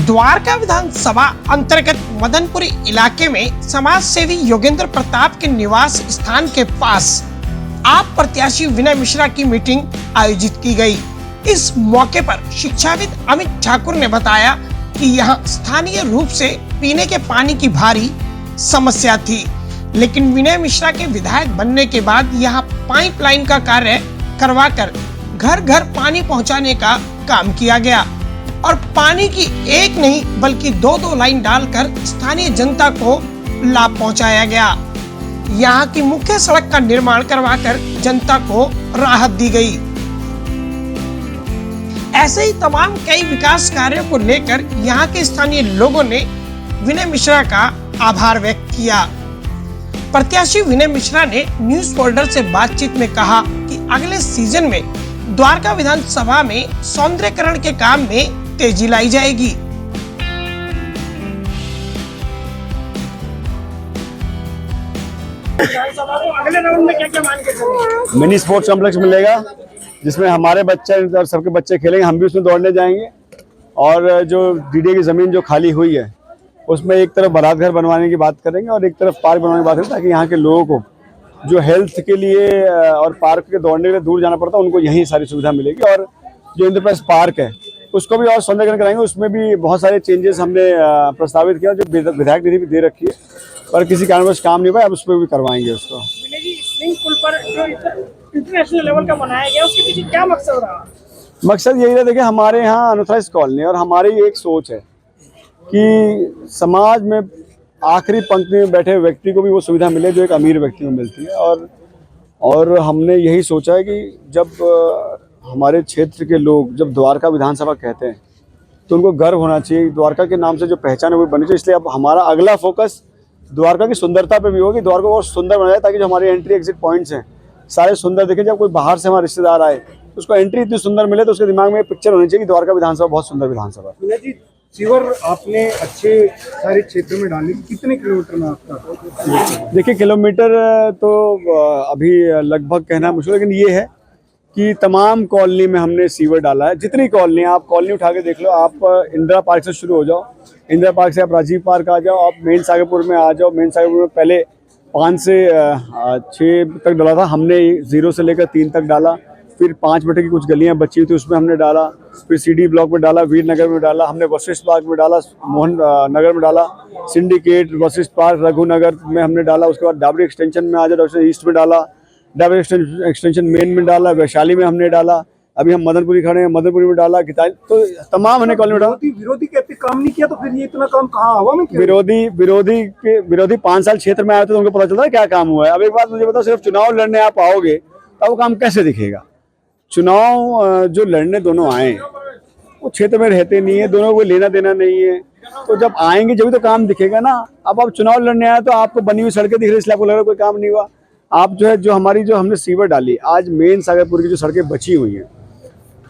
द्वारका विधानसभा अंतर्गत मदनपुरी इलाके में समाज सेवी योगेंद्र प्रताप के निवास स्थान के पास आप प्रत्याशी विनय मिश्रा की मीटिंग आयोजित की गई। इस मौके पर शिक्षाविद अमित ठाकुर ने बताया कि यहां स्थानीय रूप से पीने के पानी की भारी समस्या थी, लेकिन विनय मिश्रा के विधायक बनने के बाद यहां पाइपलाइन का कार्य करवाकर घर घर पानी पहुंचाने का काम किया गया और पानी की एक नहीं बल्कि दो लाइन डालकर स्थानीय जनता को लाभ पहुंचाया गया। यहां की मुख्य सड़क का निर्माण करवाकर जनता को राहत दी गई। ऐसे ही तमाम कई विकास कार्यों को लेकर यहां के स्थानीय लोगों ने विनय मिश्रा का आभार व्यक्त किया। प्रत्याशी विनय मिश्रा ने न्यूज फोल्डर से बातचीत में कहा कि अगले सीजन में द्वारका विधानसभा में सौंदर्यीकरण के काम में तेजी लाई जाएगी। अगले राउंड में क्या-क्या मांग के चलेंगे? मिनी स्पोर्ट्स कॉम्प्लेक्स मिलेगा जिसमें हमारे बच्चे और सबके बच्चे खेलेंगे, हम भी उसमें दौड़ने जाएंगे। और जो डीडीए की जमीन जो खाली हुई है उसमें एक तरफ बारात घर बनवाने की बात करेंगे और एक तरफ पार्क बनवाने की बात करेंगे, ताकि यहाँ के लोगों को जो हेल्थ के लिए और पार्क के दौड़ने के लिए दूर जाना पड़ता है उनको यही सारी सुविधा मिलेगी। और जो इंद्र प्रस्थ पार्क है उसको भी और सौंदर्यीकरण कराएंगे। उसमें भी बहुत सारे चेंजेस हमने प्रस्तावित किया, जो विधायक निधि भी दे रखी है पर किसी कारणवश काम नहीं हुआ, अब उस पर भी करवाएंगे उसको। स्विमिंग पूल पर जो इंटरनेशनल लेवल का बनाया गया उसके पीछे क्या मकसद रहा? मकसद यही है, देखिए हमारे यहाँ अनऑथराइज्ड कॉलोनी और हमारी एक सोच है कि समाज में आखिरी पंक्ति में बैठे व्यक्ति को भी वो सुविधा मिले जो एक अमीर व्यक्ति को मिलती है। और हमने यही सोचा है कि जब हमारे क्षेत्र के लोग जब द्वारका विधानसभा कहते हैं तो उनको गर्व होना चाहिए। द्वारका के नाम से जो पहचान है वो बनी चाहिए। इसलिए अब हमारा अगला फोकस द्वारका की सुंदरता पे भी होगी, द्वारका को और सुंदर बनाया ताकि जो हमारे एंट्री एग्जिट पॉइंट्स हैं सारे सुंदर दिखें। जब कोई बाहर से हमारा रिश्तेदार आए तो उसको एंट्री इतनी सुंदर मिले तो उसके दिमाग में एक पिक्चर होनी चाहिए कि द्वारका विधानसभा बहुत सुंदर विधानसभा है। सीवर आपने अच्छे सारे क्षेत्र में डाले, कितने किलोमीटर में आपका? देखिए किलोमीटर तो अभी लगभग कहना मुश्किल, लेकिन ये है कि तमाम कॉलोनी में हमने सीवर डाला है। जितनी कॉलोनी, आप कॉलोनी उठा के देख लो, आप इंदिरा पार्क से शुरू हो जाओ, इंदिरा पार्क से आप राजीव पार्क आ जाओ, आप मेन सागरपुर में आ जाओ। मेन सागरपुर में पहले 5 से 6 तक डाला था हमने, 0 से लेकर 3 तक डाला। फिर 5 बटे की कुछ गलियां बची हुई थी उसमें हमने डाला। फिर सीडी ब्लॉक में डाला, वीर नगर में डाला, हमने वशिष्ठ पार्क में डाला, मोहन नगर में डाला, सिंडिकेट, वशिष्ठ पार्क, रघुनगर में हमने डाला। उसके बाद डाबरी एक्सटेंशन में आ जाओ, डाबरी ईस्ट में डाला, डाबरी एक्सटेंशन मेन में डाला, वैशाली में हमने डाला, अभी हम मदनपुरी खड़े हैं, मदनपुरी में डाला, तो तमाम हमने कॉलोनी में डाला। विरोधी कहते काम नहीं किया तो फिर ये इतना काम कहाँ हवा में किया? विरोधी 5 साल क्षेत्र में आए थे तो उनको पता चलता है क्या काम हुआ है। अब एक बात मुझे बताओ, सिर्फ चुनाव लड़ने आप आओगे तो वो काम कैसे दिखेगा? चुनाव जो लड़ने दोनों आए वो क्षेत्र में रहते नहीं है, दोनों को लेना देना नहीं है, तो जब आएंगे जब तो काम दिखेगा ना। अब आप चुनाव लड़ने आए तो आपको बनी हुई सड़कें दिख रही, इसलिए आपको लग रहा है कोई काम नहीं हुआ। आप जो है, जो हमारी जो हमने सीवर डाली, आज मेन सागरपुर की जो सड़कें बची हुई हैं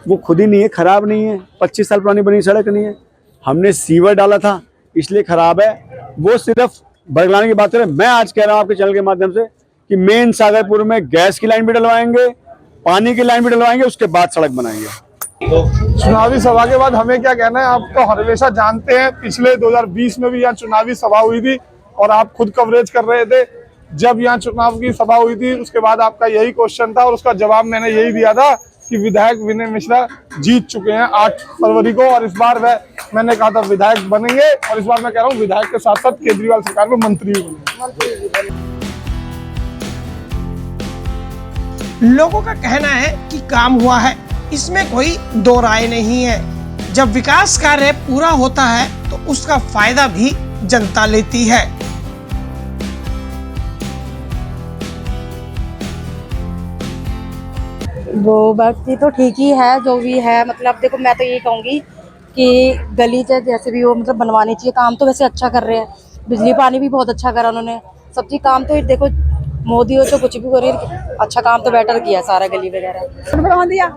वो खुद ही नहीं है, खराब नहीं है, 25 साल पुरानी बनी सड़क नहीं है, हमने सीवर डाला था इसलिए खराब है। वो सिर्फ बदलाने की बात करें, मैं आज कह रहा हूँ आपके चैनल के माध्यम से कि मेन सागरपुर में गैस की लाइन भी डलवाएंगे, पानी की लाइन भी डलवाएंगे, उसके बाद सड़क बनाएंगे। चुनावी सभा के बाद हमें क्या कहना है? आप तो हमेशा जानते हैं, पिछले 2020 में भी यहाँ चुनावी सभा हुई थी और आप खुद कवरेज कर रहे थे। जब यहाँ चुनाव की सभा हुई थी उसके बाद आपका यही क्वेश्चन था और उसका जवाब मैंने यही दिया था कि विधायक विनय मिश्रा जीत चुके हैं 8 फरवरी को, और इस बार मैंने कहा था विधायक बनेंगे, और इस बार मैं कह रहा हूँ विधायक के साथ साथ केजरीवाल सरकार में मंत्री भी बनेंगे। लोगों का कहना है कि काम हुआ है, इसमें कोई दो राय नहीं है। जब विकास कार्य पूरा होता है तो उसका फायदा भी जनता लेती है। वो व्यक्ति तो ठीक ही है जो भी है, मतलब देखो मैं तो यही कहूँगी कि गली जैसे भी वो मतलब बनवानी चाहिए। काम तो वैसे अच्छा कर रहे हैं, बिजली पानी भी बहुत अच्छा करा उन्होंने, सब चीज काम तो देखो मोदी हो तो कुछ भी करे, अच्छा काम तो बेटर किया सारा गली वगैरह बनवा दिया,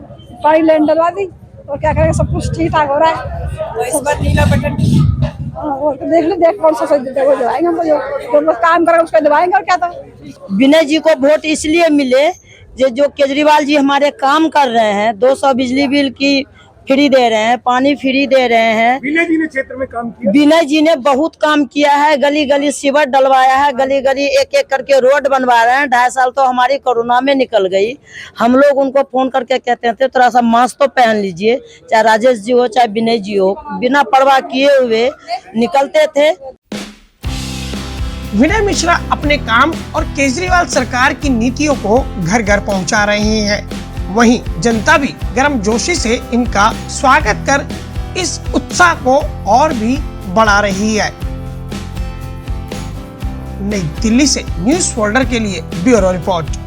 पानी लाइन डलवा दी और क्या करेंगे, सब कुछ ठीक ठाक हो रहा है। इस बार नीला बटन देख कौन सा दबाएंगे, हमको जो काम करेंगे उसको दबाएंगे। और क्या था, विनय जी को वोट इसलिए मिले जो केजरीवाल जी हमारे काम कर रहे हैं। 200 बिजली बिल की फ्री दे रहे हैं, पानी फ्री दे रहे हैं। विनय जी ने क्षेत्र में काम किया। विनय जी ने बहुत काम किया है, गली गली सीवर डलवाया है, गली गली एक एक करके रोड बनवा रहे हैं। 2.5 साल तो हमारी कोरोना में निकल गई। हम लोग उनको फोन करके कहते थे थोड़ा सा मास्क तो पहन लीजिए, चाहे राजेश जी हो चाहे विनय जी हो, बिना परवाह किए हुए निकलते थे। विनय मिश्रा अपने काम और केजरीवाल सरकार की नीतियों को घर घर पहुंचा रहे हैं। वहीं जनता भी गर्मजोशी से इनका स्वागत कर इस उत्साह को और भी बढ़ा रही है। नई दिल्ली से न्यूज़ फोल्डर के लिए ब्यूरो रिपोर्ट।